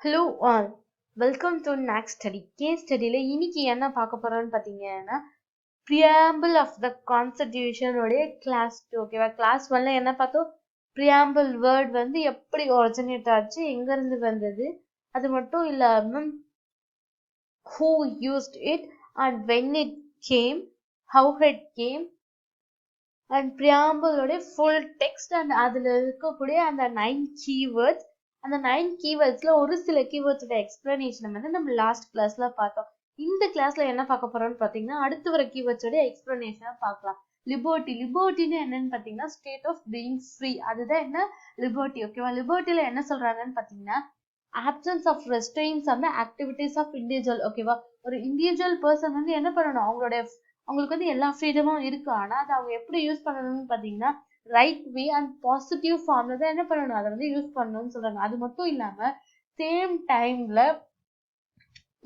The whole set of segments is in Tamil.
Hello all, welcome to KNACK study. Case studyல இன்னைக்கு என்ன பார்க்க போறோம்னு பார்த்தீங்கன்னா Preamble of the Constitution உடைய class 2. ஓகேவா? class 1ல என்ன பார்த்தோம்? Preamble word வந்து எப்படி originate ஆச்சு, எங்க இருந்து வந்தது, அது மட்டும் இல்லாம who used it and when it came, how it came, and preamble உடைய full text and அதுல இருக்கக்கூடிய அந்த 9 keywords. அந்த 9 keywordsல ஒரு சில keywords explanation வந்து நம்ம லாஸ்ட் கிளாஸ்ல பார்த்தோம். இந்த கிளாஸ்ல என்ன பார்க்க போறோம்னு பாத்தீங்கன்னா அடுத்து வர keywords explanation பார்க்கலாம். லிபர்ட்டின்னு என்னன்னு பாத்தீங்கன்னா ஸ்டேட் ஆஃப் பீயிங் ஃப்ரீ, அதுதான் என்ன லிபர்ட்டி. ஓகேவா? லிபர்ட்டில என்ன சொல்றாங்கன்னு பாத்தீங்கன்னா absence of restraints on the activities of individual. ஓகேவா? ஒரு இண்டிவிஜுவல் பர்சன் வந்து என்ன பண்ணணும், அவங்களுக்கு வந்து எல்லா ஃப்ரீடமும் இருக்கு. ஆனா அதை அவங்க எப்படி யூஸ் பண்ணணும்னு பாத்தீங்கன்னா ரைட் வே அண்ட் பாசிட்டிவ் ஃபார்ம்ல தான் என்ன பண்ணணும், அதை வந்து யூஸ் பண்ணணும்னு சொல்றாங்க. அது மட்டும் இல்லாம சேம் டைம்ல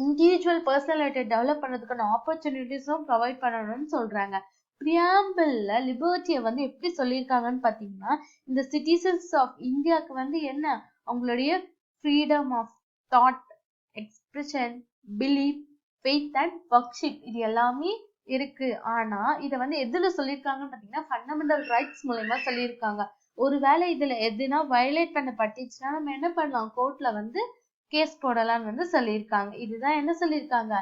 இண்டிவிஜுவல் பர்சனாலிட்டி டெவலப் பண்ணதுக்கான ஆப்பர்ச்சுனிட்டிஸும் ப்ரொவைட் பண்ணணும்னு சொல்றாங்க. பிரியாம்பிள்ல லிபர்ட்டியை வந்து எப்படி சொல்லியிருக்காங்கன்னு பாத்தீங்கன்னா இந்த சிட்டிசன்ஸ் ஆஃப் இந்தியாவுக்கு வந்து என்ன அவங்களுடைய freedom of thought, expression, belief, faith and worship இது எல்லாமே இருக்கு. ஆனா இத வந்து எதுல சொல்லியிருக்காங்கன்னு பாத்தீங்கன்னா ஃபண்டமெண்டல் ரைட்ஸ் மூலமா சொல்லியிருக்காங்க. ஒருவேளை இதுல எதுனா வயலேட் பண்ணப்பட்டுச்சுன்னா நம்ம என்ன பண்ணலாம், கோர்ட்ல வந்து கேஸ் போடலாம்னு வந்து சொல்லியிருக்காங்க. இதுதான் என்ன சொல்லியிருக்காங்க,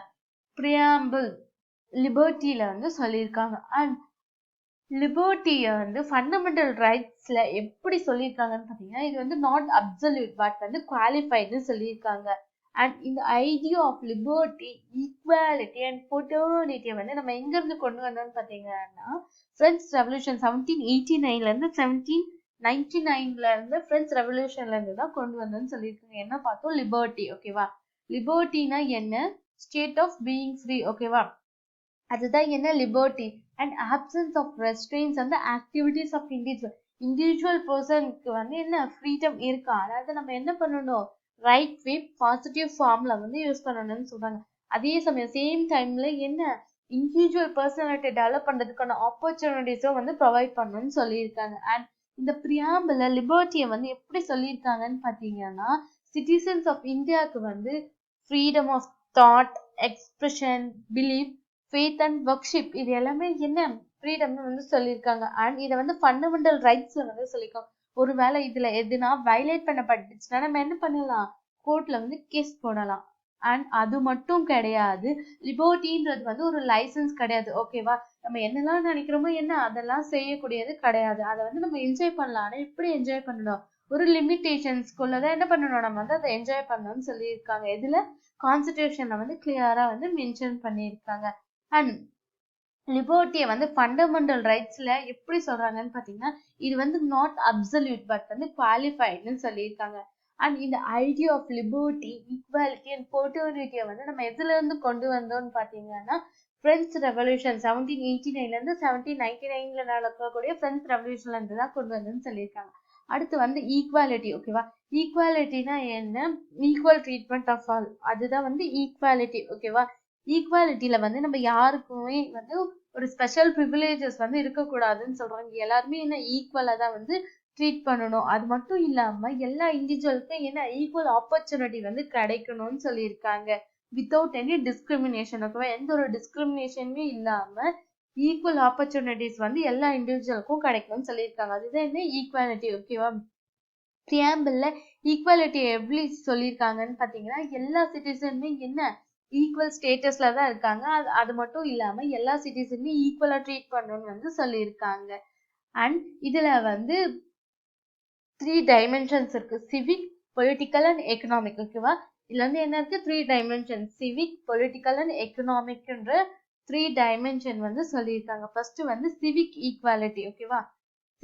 பிரியாம்பிள் லிபர்ட்டியில வந்து சொல்லியிருக்காங்க. அண்ட் லிபர்ட்டியை வந்து ஃபண்டமெண்டல் ரைட்ஸ்ல எப்படி சொல்லியிருக்காங்கன்னு பாத்தீங்கன்னா இது வந்து நாட் அப்சல்யூட் பட் வந்து குவாலிஃபைடுன்னு சொல்லியிருக்காங்க. அண்ட் இந்த idea of liberty, equality and ஃப்ரெட்டர்னிட்டியை வந்து நம்ம எங்க இருந்து கொண்டு வந்தோம்னு பாத்தீங்கன்னா பிரெஞ்சு ரெவல்யூஷன் 1789ல இருந்து 1799ல இருந்து பிரெஞ்சு ரெவல்யூஷன்ல இருந்து தான் கொண்டு வந்தோம்னு சொல்லியிருக்காங்க. என்ன பார்த்தோம், லிபர்ட்டி. ஓகேவா? லிபர்ட்டினா என்ன, ஸ்டேட் ஆஃப் பீயிங் ஃப்ரீ. ஓகேவா? அதுதான் என்ன லிபர்ட்டி. அண்ட் ஆப்சன்ஸ் ஆஃப் ரெஸ்ட்ரெயின்ஸ் அந்த ஆக்டிவிட்டிஸ் ஆஃப் இண்டிவிஜுவல் பர்சனுக்கு வந்து என்ன ஃப்ரீடம் இருக்கா, அதாவது நம்ம என்ன பண்ணணும், ரைட் வே பாசிட்டிவ் ஃபார்ம்ல வந்து யூஸ் பண்ணணும்னு சொல்றாங்க. அதே சமயம் சேம் டைம்ல என்ன இண்டிவிஜுவல் பர்சனாலிட்டி டெவலப் பண்றதுக்கான ஆப்பர்ச்சுனிட்டிஸும் வந்து ப்ரொவைட் பண்ணணும்னு சொல்லியிருக்காங்க. அண்ட் இந்த பிரியாம்பிள் லிபர்ட்டியை வந்து எப்படி சொல்லியிருக்காங்கன்னு பாத்தீங்கன்னா சிட்டிசன்ஸ் ஆஃப் இந்தியாவுக்கு வந்து freedom of thought, expression, belief, faith and worship இது எல்லாமே என்ன ஃப்ரீடம்னு வந்து சொல்லியிருக்காங்க. அண்ட் இதை வந்து ஃபண்டமெண்டல் ரைட்ஸ்ல வந்து சொல்லியிருக்காங்க. ஒருவேளை இதுல எதுனா வயலேட் பண்ணப்பட்டுச்சுன்னா நம்ம என்ன பண்ணலாம், கோர்ட்ல வந்து கேஸ் போடலாம். அண்ட் அது மட்டும் கிடையாது, லிபர்ட்டின்றது வந்து ஒரு லைசன்ஸ் கிடையாது. ஓகேவா? நம்ம என்னெல்லாம் நினைக்கிறோமோ என்ன அதெல்லாம் செய்யக்கூடியது கிடையாது. அதை வந்து நம்ம என்ஜாய் பண்ணலாம். ஆனா எப்படி என்ஜாய் பண்ணணும், ஒரு லிமிடேஷன்ஸ்குள்ளதான் என்ன பண்ணணும், நம்ம வந்து அதை என்ஜாய் பண்ணணும்னு சொல்லியிருக்காங்க. இதுல கான்ஸ்டிடியூஷன்ல வந்து கிளியரா வந்து மென்ஷன் பண்ணியிருக்காங்க. அண்ட் லிபர்ட்டியை வந்து ஃபண்டமெண்டல் ரைட்ஸ்ல எப்படி சொல்றாங்கன்னு பாத்தீங்கன்னா இது வந்து நாட் அப்சல்யூட் பட் வந்து குவாலிஃபைடுன்னு சொல்லியிருக்காங்க. அண்ட் இந்த idea of liberty, equality and ஃப்ரெட்டர்னிட்டியை வந்து நம்ம எதுல இருந்து கொண்டு வந்தோம்னு பாத்தீங்கன்னா பிரெஞ்சு ரெவல்யூஷன் 1789ல இருந்து 1799ல நடக்கக்கூடிய பிரெஞ்சு ரெவல்யூஷன்ல இருந்து தான் கொண்டு வந்தோம்னு சொல்லியிருக்காங்க. அடுத்து வந்து ஈக்வாலிட்டி. ஓகேவா? ஈக்வாலிட்டினா என்ன, ஈக்குவல் ட்ரீட்மெண்ட் ஆஃப் ஆல், அதுதான் வந்து ஈக்வாலிட்டி. ஓகேவா? ஈக்வாலிட்டியில வந்து நம்ம யாருக்குமே வந்து ஒரு ஸ்பெஷல் ப்ரிவிலேஜஸ் வந்து இருக்கக்கூடாதுன்னு சொல்றாங்க. எல்லாருமே என்ன ஈக்குவலா தான் வந்து ட்ரீட் பண்ணணும். அது மட்டும் இல்லாம எல்லா இண்டிவிஜுவலுக்கும் என்ன ஈக்குவல் ஆப்பர்ச்சுனிட்டி வந்து கிடைக்கணும்னு சொல்லியிருக்காங்க வித்தவுட் எனி டிஸ்கிரிமினேஷன். ஓகேவா? எந்த ஒரு டிஸ்கிரிமினேஷனுமே இல்லாம ஈக்குவல் ஆப்பர்ச்சுனிட்டிஸ் வந்து எல்லா இண்டிவிஜுவலுக்கும் கிடைக்கணும்னு சொல்லியிருக்காங்க. அதுதான் என்ன ஈக்வாலிட்டி. ஓகேவா? பிரியாம்பிள்ல ஈக்வாலிட்டி எப்படி சொல்லியிருக்காங்கன்னு பாத்தீங்கன்னா எல்லா சிட்டிசனுமே என்ன ஈக்குவல் ஸ்டேட்டஸ்ல தான் இருக்காங்க. அது மட்டும் இல்லாம எல்லா சிட்டிசனுமே ஈக்குவலா ட்ரீட் பண்ணணும்னு வந்து சொல்லியிருக்காங்க. அண்ட் இதுல வந்து 3 டைமென்ஷன்ஸ் இருக்கு, சிவிக், பொலிட்டிக்கல் அண்ட் எக்கனாமிக். ஓகேவா? இதுல வந்து என்ன இருக்கு, 3 டைமென்ஷன், சிவிக், பொலிட்டிக்கல் அண்ட் எக்கனாமிக்ன்ற 3 டைமென்ஷன் வந்து சொல்லியிருக்காங்க. ஃபர்ஸ்ட் வந்து சிவிக் ஈக்வாலிட்டி. ஓகேவா?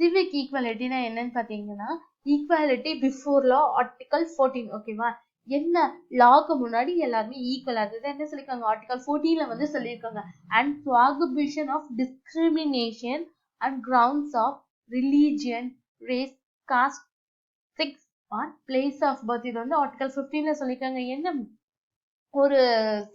சிவிக் ஈக்வாலிட்டினா என்னன்னு பாத்தீங்கன்னா ஈக்வாலிட்டி பிஃபோர் லா, ஆர்டிகல் 14. ஓகேவா? என்ன லாக்கு முன்னாடி எல்லாருமே ஈக்குவல், அதுதான் என்ன சொல்லியிருக்காங்க, ஆர்டிகல் 14ல வந்து சொல்லியிருக்காங்க. And prohibition of discrimination and grounds of religion, race, caste, sex or place of birth இது வந்து ஆர்டிகல் 15ல சொல்லியிருக்காங்க. என்ன ஒரு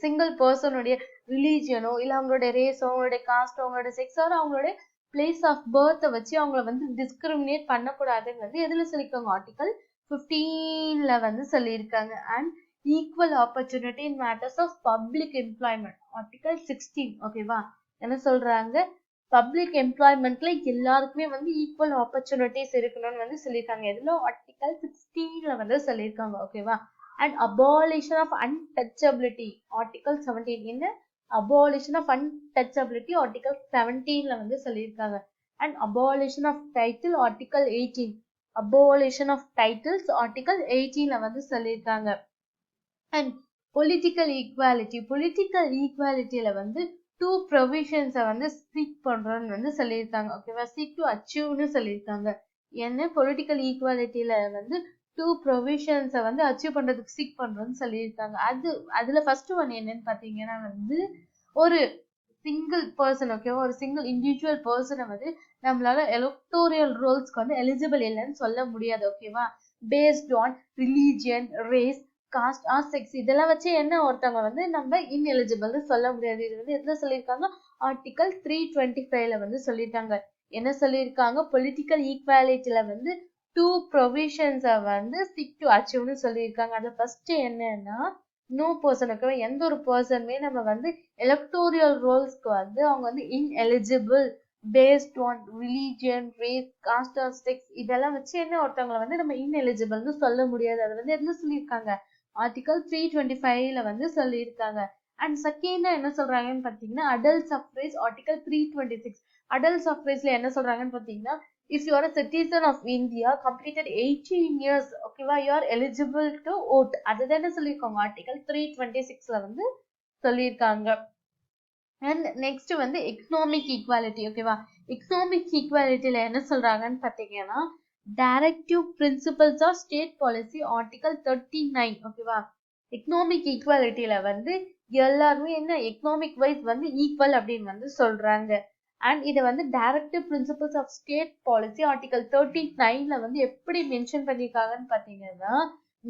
சிங்கிள் பர்சனுடைய ரிலீஜியனோ இல்ல அவங்களுடைய ரேஸோ, அவங்களுடைய காஸ்டோ, அவங்களுடைய செக்ஸோ, அவங்களுடைய பிளேஸ் ஆஃப் பர்த்தை வச்சு அவங்களை வந்து டிஸ்கிரிமினேட் பண்ணக்கூடாதுன்னு வந்து எதுல சொல்லியிருக்காங்க, ஆர்டிகல் 15ல வந்து சொல்லியிருக்காங்க. And equal opportunity in matters of public employment article 16 ஓகேவா. என்ன சொல்றாங்க, பப்ளிக் எம்ப்ளாய்மெண்ட்ல எல்லாருக்குமே வந்து ஈக்குவல் ஆப்பர்ச்சுனிட்டிஸ் இருக்கணும்னு வந்து சொல்லியிருக்காங்க. எதுல ஆர்டிகல் 16ல வந்து சொல்லியிருக்காங்க ஓகேவா. And abolition of untouchability article 17 என்ன அபாலிஷன் ஆஃப் அன்டச்சபிலிட்டி ஆர்டிகல் 17ல வந்து சொல்லியிருக்காங்க. And abolition of title article 18 abolition of titles article 18ல வந்து சொல்லியிருக்காங்க. அண்ட் பொலிட்டிக்கல் ஈக்வாலிட்டியில வந்து 2 ப்ரொவிஷன்ஸை வந்து சீக் பண்றோம்னு வந்து சொல்லியிருக்காங்க ஓகேவா. சீக் டு அச்சீவ்னு சொல்லியிருக்காங்க. என்ன பொலிட்டிக்கல் ஈக்வாலிட்டியில வந்து 2 ப்ரொவிஷன்ஸை வந்து அச்சீவ் பண்றதுக்கு சீக் பண்றோம்னு சொல்லியிருக்காங்க. அதுல ஃபர்ஸ்ட் ஒன் என்னன்னு பாத்தீங்கன்னா வந்து ஒரு சிங்கிள் பர்சன் ஓகேவா, ஒரு சிங்கிள் இண்டிவிஜுவல் பர்சனை வந்து நம்மளால எலக்டோரியல் ரோல்ஸ்க்கு வந்து எலிஜிபிள் இல்லைன்னு சொல்ல முடியாது ஓகேவா. Based on religion, race, caste or sex இதெல்லாம் வச்சு என்ன ஒருத்தவங்க வந்து நம்ம இன்எலிஜிபிள்னு சொல்ல முடியாது. இது வந்து எதுல சொல்லியிருக்காங்க, ஆர்டிகல் 325ல வந்து சொல்லிட்டாங்க. என்ன சொல்லியிருக்காங்க, பொலிட்டிக்கல் ஈக்வாலிட்டியில வந்து 2 ப்ரொவிஷன்ஸை வந்து சீக் டு அச்சீவ்னு சொல்லியிருக்காங்க. அது ஃபர்ஸ்ட் என்னன்னா நோ பர்சன் ஓகேவா, எந்த ஒரு பர்சனுமே நம்ம வந்து எலக்டோரியல் ரோல்ஸ்க்கு வந்து அவங்க வந்து ineligible based on religion, race, caste or sex இதெல்லாம் வச்சு என்ன ஒருத்தவங்களை வந்து நம்ம இன்எலிஜிபிள்னு சொல்ல முடியாது. அது வந்து எதுல சொல்லியிருக்காங்க, ஆர்டிகல் 325ல வந்து சொல்லியிருக்காங்க. அண்ட் செகண்டா என்ன சொல்றாங்கன்னு பாத்தீங்கன்னா அடல்ட் சஃப்ரேஜ் ஆர்டிகல் 326. அடல்ட் சஃப்ரேஜ்ல என்ன சொல்றாங்கன்னு பாத்தீங்கன்னா if you are a citizen of India completed 18 years ஓகேவா you are eligible to vote. அதுதானே சொல்லியிருக்காங்க ஆர்டிகல் 326ல வந்து சொல்லியிருக்காங்க. அண்ட் நெக்ஸ்ட் வந்து எக்கனாமிக் ஈக்வாலிட்டி ஓகேவா. எக்கனாமிக் ஈக்வாலிட்டியில என்ன சொல்றாங்கன்னு பாத்தீங்கன்னா directive principles of state policy article 39 ஓகேவா. எக்கனாமிக் ஈக்வாலிட்டியில வந்து எல்லாருமே என்ன எக்கனாமிக் வைஸ் வந்து ஈக்குவல் அப்படின்னு வந்து சொல்றாங்க. அண்ட் இதை வந்து directive principles of state policy article 39ல வந்து எப்படி மென்ஷன் பண்ணியிருக்காங்கன்னு பாத்தீங்கன்னா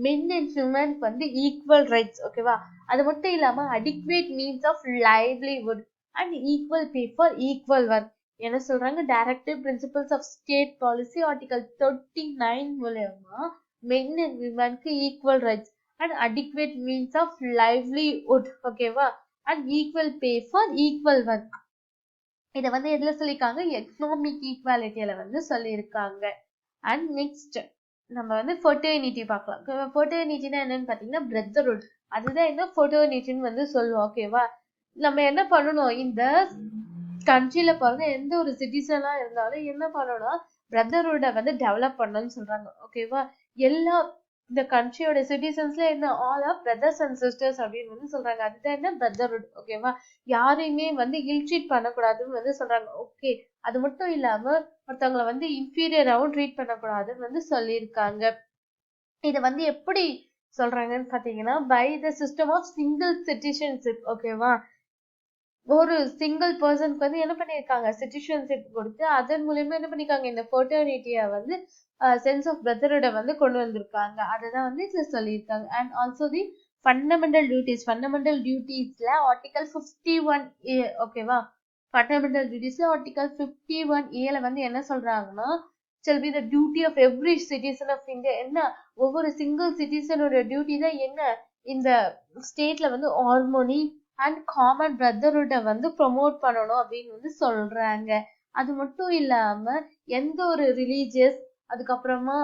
men and women வந்து ஈக்குவல் ரைட்ஸ் ஓகேவா. அது மட்டும் இல்லாம adequate means of livelihood and equal pay for equal work. என்ன சொல்றாங்க, directive principles of state policy article 39 மூலமா men and womenக்கு equal rights and adequate means of livelihood ஓகேவா and equal pay for equal work. இதை வந்து எதுல சொல்லியிருக்காங்க, எக்கனாமிக் ஈக்வாலிட்டியில வந்து சொல்லியிருக்காங்க. அண்ட் நெக்ஸ்ட் நம்ம வந்து ஃபெர்டர்னிட்டி பார்க்கலாம். ஃபெர்டர்னிட்டினா என்னன்னு பாத்தீங்கன்னா பிரதர்ஹுட். அதுதான் என்ன ஃபெர்டர்னிட்டின்னு வந்து சொல்லுவோம் ஓகேவா. நம்ம என்ன பண்ணணும், இந்த கண்ட்ரில பிறந்த எந்த ஒரு சிட்டிசனா இருந்தாலும் என்ன பண்ணணும், பிரதர்ஹுட்டை வந்து டெவலப் பண்ணணும்னு சொல்றாங்க ஓகேவா. எல்லா இந்த கண்ட்ரியோட சிட்டிசன்ஸ்ல என்ன all of brothers and sisters அப்படின்னு வந்து சொல்றாங்க. அதுதான் என்ன பிரதர்ஹுட் ஓகேவா. யாரையுமே வந்து இல்ட்ரீட் பண்ணக்கூடாதுன்னு வந்து சொல்றாங்க ஓகே. அது மட்டும் இல்லாம ஒருத்தவங்களை வந்து இன்ஃபீரியராகவும் ட்ரீட் பண்ணக்கூடாதுன்னு வந்து சொல்லியிருக்காங்க. இதை வந்து எப்படி சொல்றாங்கன்னு பாத்தீங்கன்னா by the system of single citizenship ஓகேவா. ஒரு சிங்கிள் பர்சனுக்கு வந்து என்ன பண்ணியிருக்காங்க, சிட்டிசன்ஷிப் கொடுத்து அதன் மூலியமா என்ன பண்ணிருக்காங்க, இந்த ஃபெர்டர்னிட்டியை வந்து சென்ஸ் ஆஃப் பிரதர்ஹுட்டை வந்து கொண்டு வந்திருக்காங்க. அதுதான் வந்து இதுல சொல்லியிருக்காங்க. அண்ட் ஆல்சோ தி ஃபண்டமெண்டல் டியூட்டிஸ்ல ஆர்டிகல் 51A ஓகேவா. ஃபண்டமெண்டல் டியூட்டிஸ்ல ஆர்டிகல் 51Aல வந்து என்ன சொல்றாங்கன்னா shall be the duty of every citizen of India. என்ன ஒவ்வொரு சிங்கிள் சிட்டிசனோட டியூட்டி தான் என்ன, இந்த ஸ்டேட்ல வந்து ஹார்மோனி அண்ட் காமன் பிரதர்ஹுட்டை வந்து ப்ரொமோட் பண்ணணும் அப்படின்னு வந்து சொல்றாங்க. அது மட்டும் இல்லாம எந்த ஒரு ரிலீஜியஸ் அதுக்கப்புறமா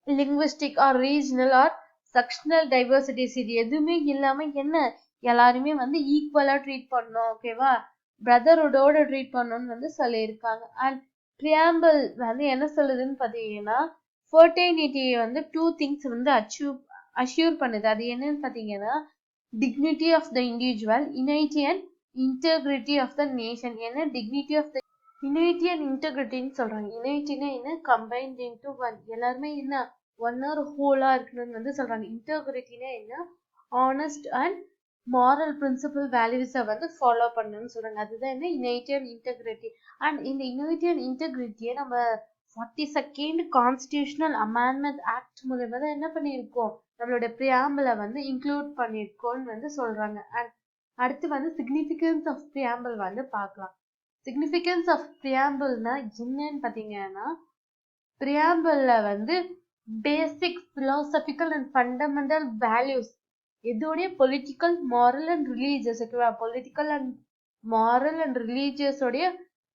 linguistic or regional or sectional diversities இது எதுவுமே இல்லாம என்ன எல்லாருமே வந்து ஈக்குவலா ட்ரீட் பண்ணணும் ஓகேவா, பிரதர்ஹுட்டோட ட்ரீட் பண்ணணும்னு வந்து சொல்லியிருக்காங்க. அண்ட் பிரியாம்பிள் வந்து என்ன சொல்லுதுன்னு பாத்தீங்கன்னா ஃபெர்டர்னிட்டியை வந்து 2 திங்ஸ் வந்து அஷ்யூர் பண்ணுது. அது என்னன்னு பாத்தீங்கன்னா dignity of the individual, unity and integrity of the nation. என்ன dignity of the unity and integrity ன்னு சொல்றாங்க. யூனிட்டினா என்ன, combined into one, எல்லாருமே என்ன ஒன்னா ஒரு ஹோலா இருக்கணும்னு வந்து சொல்றாங்க. இன்டெகிரிட்டினா என்ன, honest and moral principle values வந்து ஃபாலோ பண்ணணும்னு சொல்றாங்க. அதுதான் என்ன யூனிட்டி அண்ட் இன்டெகிரிட்டி. அண்ட் இந்த யூனிட்டி அண்ட் இன்டெகிரிட்டியை நம்ம 42nd கான்ஸ்டிடியூஷனல் அமெண்ட்மெண்ட் ஆக்ட் மூலமா தான் என்ன பண்ணியிருக்கோம், நம்மளோட பிரியாம்பிளை வந்து இன்க்ளூட் பண்ணியிருக்கோம்னு வந்து சொல்றாங்க. அண்ட் அடுத்து வந்து சிக்னிஃபிகன்ஸ் ஆஃப் பிரியாம்பிள் வந்து பார்க்கலாம். சிக்னிஃபிகன்ஸ் ஆஃப் பிரியாம்பிள்னா என்னன்னு பாத்தீங்கன்னா பிரியாம்பிள்ல வந்து basic philosophical and fundamental values. இதோடைய political, moral and religious, ஓகேவா? political and moral and religious உடைய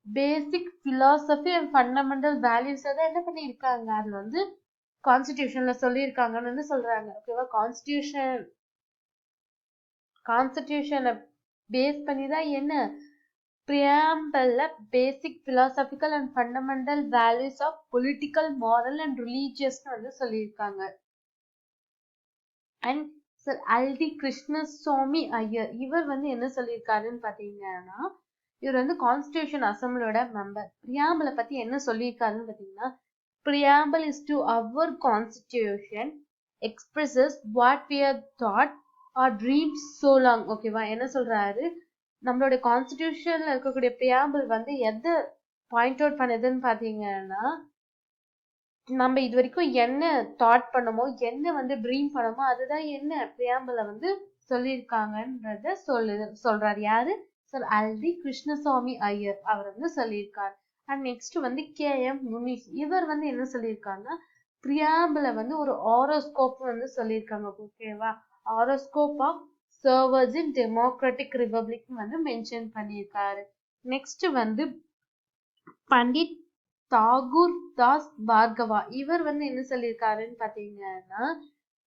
basic philosophy and fundamental values தான் என்ன பண்ணியிருக்காங்க, அதுல வந்து கான்ஸ்டிடியூஷன்ல சொல்லியிருக்காங்கன்னு வந்து சொல்றாங்க. ஓகேவா? கான்ஸ்டிடியூஷனை பேஸ் பண்ணி தான் என்ன preamble basic philosophical and fundamental values of political, moral and religious வந்து சொல்லியிருக்காங்க. அண்ட் சார் அல்டி கிருஷ்ணசுவாமி ஐயர் இவர் வந்து என்ன சொல்லியிருக்காருன்னு பாத்தீங்கன்னா, இவர் வந்து கான்ஸ்டிடியூஷன் அசம்பிளியோட மெம்பர். பிரியாம்பிளை பத்தி என்ன சொல்லியிருக்காருன்னு பாத்தீங்கன்னா, preamble is to our constitution expresses what we have thought or dreamed so long. ஓகேவா? என்ன சொல்றாரு, நம்மளோட கான்ஸ்டிடியூஷன்ல இருக்கக்கூடிய பிரியாம்பிள் வந்து எதை பாயிண்ட் அவுட் பண்ணுதுன்னு பாத்தீங்கன்னா, நம்ம இது வரைக்கும் என்ன தாட் பண்ணமோ, என்ன வந்து ட்ரீம் பண்ணமோ, அதுதான் என்ன பிரியாம்பிள வந்து சொல்லியிருக்காங்கன்றத சொல்றாரு. யாரு? சார் அல்டி கிருஷ்ணசுவாமி ஐயர் அவர் வந்து சொல்லியிருக்காரு. அண்ட் நெக்ஸ்ட் வந்து KM முனிஷ் இவர் வந்து என்ன சொல்லியிருக்காருன்னா, பிரியாம்பிள வந்து ஒரு ஆரோஸ்கோப் வந்து சொல்லியிருக்காங்க. ஓகேவா? Horoscope of servers in democratic republic வந்து மென்ஷன் பண்ணியிருக்காரு. நெக்ஸ்ட் வந்து பண்டிட் தாகூர் தாஸ் பார்கவா இவர் வந்து என்ன சொல்லியிருக்காருன்னு பாத்தீங்கன்னா,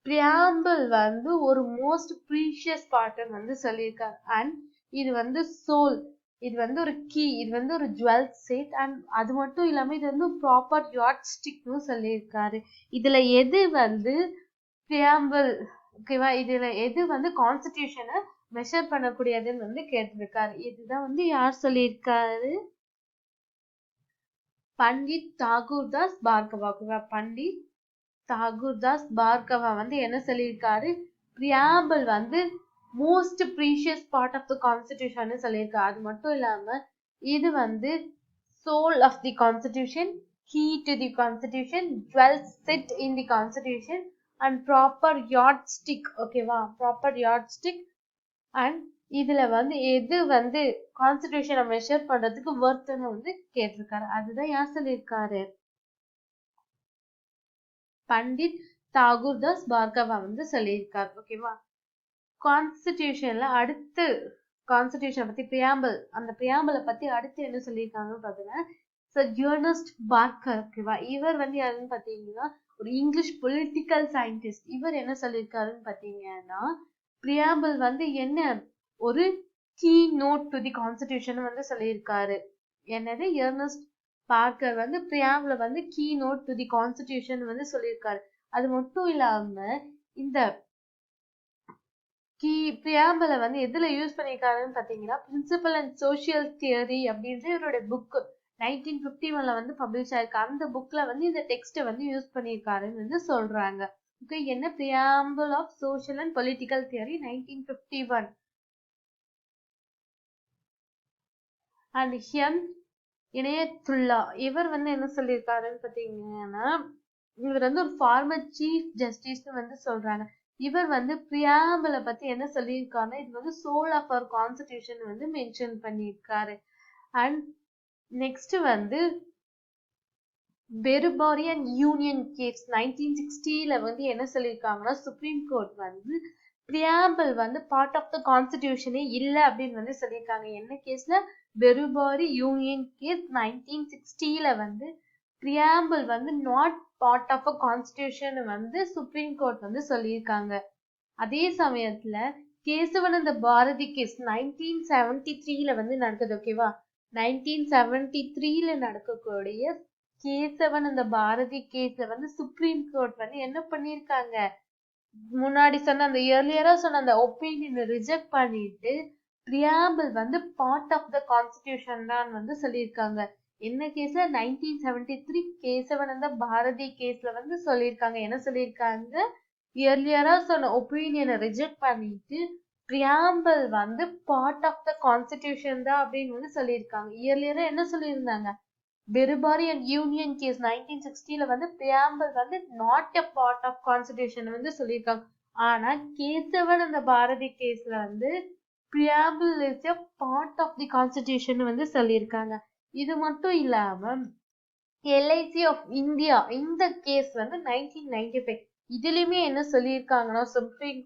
பிரியாம்பிள் வந்து ஒரு மோஸ்ட் ப்ரீஷியஸ் பார்ட்னு வந்து சொல்லியிருக்காரு. அண்ட் இது வந்து சோல், இது வந்து ஒரு கீ, இது வந்து ஒரு ஜுவல் செட். அண்ட் அது மட்டும் இல்லாம இது வந்து ப்ராப்பர் யார்ட் ஸ்டிக்னு சொல்லியிருக்காரு. இதுல எது வந்து பிரியாம்பிள், ஓகேவா, இதுல எது வந்து கான்ஸ்டிடியூஷனை மெஷர் பண்ணக்கூடியதுன்னு வந்து கேட்டிருக்காரு. இதுதான் வந்து யார் சொல்லியிருக்காரு, பண்டிட் தாகூர்தாஸ் பார்கவா. பண்டிட் தாகூர்தாஸ் பார்கவா வந்து என்ன சொல்லியிருக்காரு, பிரியாம்பிள் வந்து most precious part of the constitution சொல்லியிருக்காரு. அது மட்டும் இல்லாம இது வந்து soul of the constitution, key to the constitution, dwells sit in the constitution and proper yardstick. ஓகேவா? Proper yardstick. அண்ட் இதுல வந்து எது வந்து கான்ஸ்டிடியூஷனை மெஷர் பண்றதுக்கு வர்த்னு வந்து கேட்டிருக்காரு. அதுதான் யார் சொல்லியிருக்காரு, பண்டிட் தாகூர்தாஸ் பார்கவா வந்து சொல்லியிருக்காரு. ஓகேவா? கான்ஸ்டிடியூஷன்ல அடுத்து கான்ஸ்டிடியூஷன் பத்தி பிரியாம்பிள், அந்த பிரியாம்பிளை பத்தி அடுத்து என்ன சொல்லியிருக்காங்கன்னு பாத்தீங்கன்னா, சார் ஜர்னஸ்ட் பார்க்கர். ஓகேவா? இவர் வந்து யாருன்னு பாத்தீங்கன்னா ஒரு இங்கிலீஷ் பொலிட்டிக்கல் சயின்டிஸ்ட். இவர் என்ன சொல்லியிருக்காருன்னு பாத்தீங்கன்னா, பிரியாம்பிள் வந்து என்ன ஒரு key note to the constitution வந்து சொல்லியிருக்காரு. என்னது, எர்னஸ்ட் பார்க்கர் வந்து பிரியாம்பிள வந்து key note to the constitution வந்து சொல்லியிருக்காரு. அது மட்டும் இல்லாம இந்த பிரியாம்பிள வந்து எதுல யூஸ் பண்ணிருக்காருன்னு பாத்தீங்கன்னா, பிரின்சிபல் அண்ட் சோசியல் தியரி அப்படின்ற இவரோட புக் 1951 வந்து பப்ளிஷ் ஆயிருக்கு. அந்த புக்ல வந்து இந்த டெக்ஸ்ட் வந்து யூஸ் பண்ணிருக்காருன்னு வந்து சொல்றாங்க. ஓகே, என்ன preamble of social and political theory 1951. And ஹியம் இணையத்துல்லா இவர் வந்து என்ன சொல்லியிருக்காருன்னு பாத்தீங்கன்னா, இவர் வந்து ஒரு ஃபார்மர் சீஃப் ஜஸ்டிஸ் வந்து சொல்றாங்க. இவர் வந்து பிரியாம்பிள பத்தி என்ன சொல்லியிருக்காருன்னா, இது வந்து சோல் ஆஃப் அவர் கான்ஸ்டிடியூஷன் வந்து மென்ஷன் பண்ணியிருக்காரு. அண்ட் நெக்ஸ்ட் வந்து பெருபாரியன் யூனியன் கேஸ் 1960 வந்து என்ன சொல்லியிருக்காங்கன்னா, சுப்ரீம் கோர்ட் வந்து பிரியாம்பிள் வந்து பார்ட் ஆஃப் த கான்ஸ்டிடியூஷனே இல்லை அப்படின்னு வந்து சொல்லியிருக்காங்க. என்ன கேஸ்ல, பெருபாரி யூனியன் கேஸ் 1960 வந்து பிரியாம்பிள் வந்து not part of a constitution வந்து சுப்ரீம் கோர்ட் வந்து சொல்லியிருக்காங்க. அதே சமயத்துல கேசவனந்த பாரதி கேஸ் 1973 வந்து நடக்குது. ஓகேவா? 1973 நடக்கக்கூடிய கேசவனந்த பாரதி கேஸ்ல வந்து சுப்ரீம் கோர்ட் வந்து என்ன பண்ணிருக்காங்க, முன்னாடி சொன்ன அந்த இயர்லியரா சொன்ன அந்த ஒப்பீனியனை ரிஜெக்ட் பண்ணிட்டு பிரியாம்பிள் வந்து பார்ட் ஆஃப் த கான்ஸ்டிடியூஷன் தான் வந்து சொல்லியிருக்காங்க. என்ன கேஸ்ல, 1973 கேசவனந்த பாரதி கேஸ்ல வந்து சொல்லியிருக்காங்க. என்ன சொல்லியிருக்காங்க, இயர்லியரா சொன்ன ஒப்பீனியனை ரிஜெக்ட் பண்ணிட்டு பிரியாம்பிள் வந்து பார்ட் ஆஃப் த கான்ஸ்டிடியூஷன் தான் அப்படின்னு வந்து சொல்லியிருக்காங்க. இயர்லியரா என்ன சொல்லியிருந்தாங்க, பெருபாரி அண்ட் யூனியன் கேஸ் 1960 வந்து பிரியாம்பிள் வந்து not a part of constitution வந்து சொல்லியிருக்காங்க. ஆனா கேசவன் அந்த பாரதி கேஸ்ல வந்து preamble is a part of the constitution வந்து சொல்லியிருக்காங்க. இது மட்டும் இல்லாம LIC of India இந்த கேஸ் வந்து 1995. இதுலயுமே என்ன சொல்லியிருக்காங்கன்னா சுப்ரீம்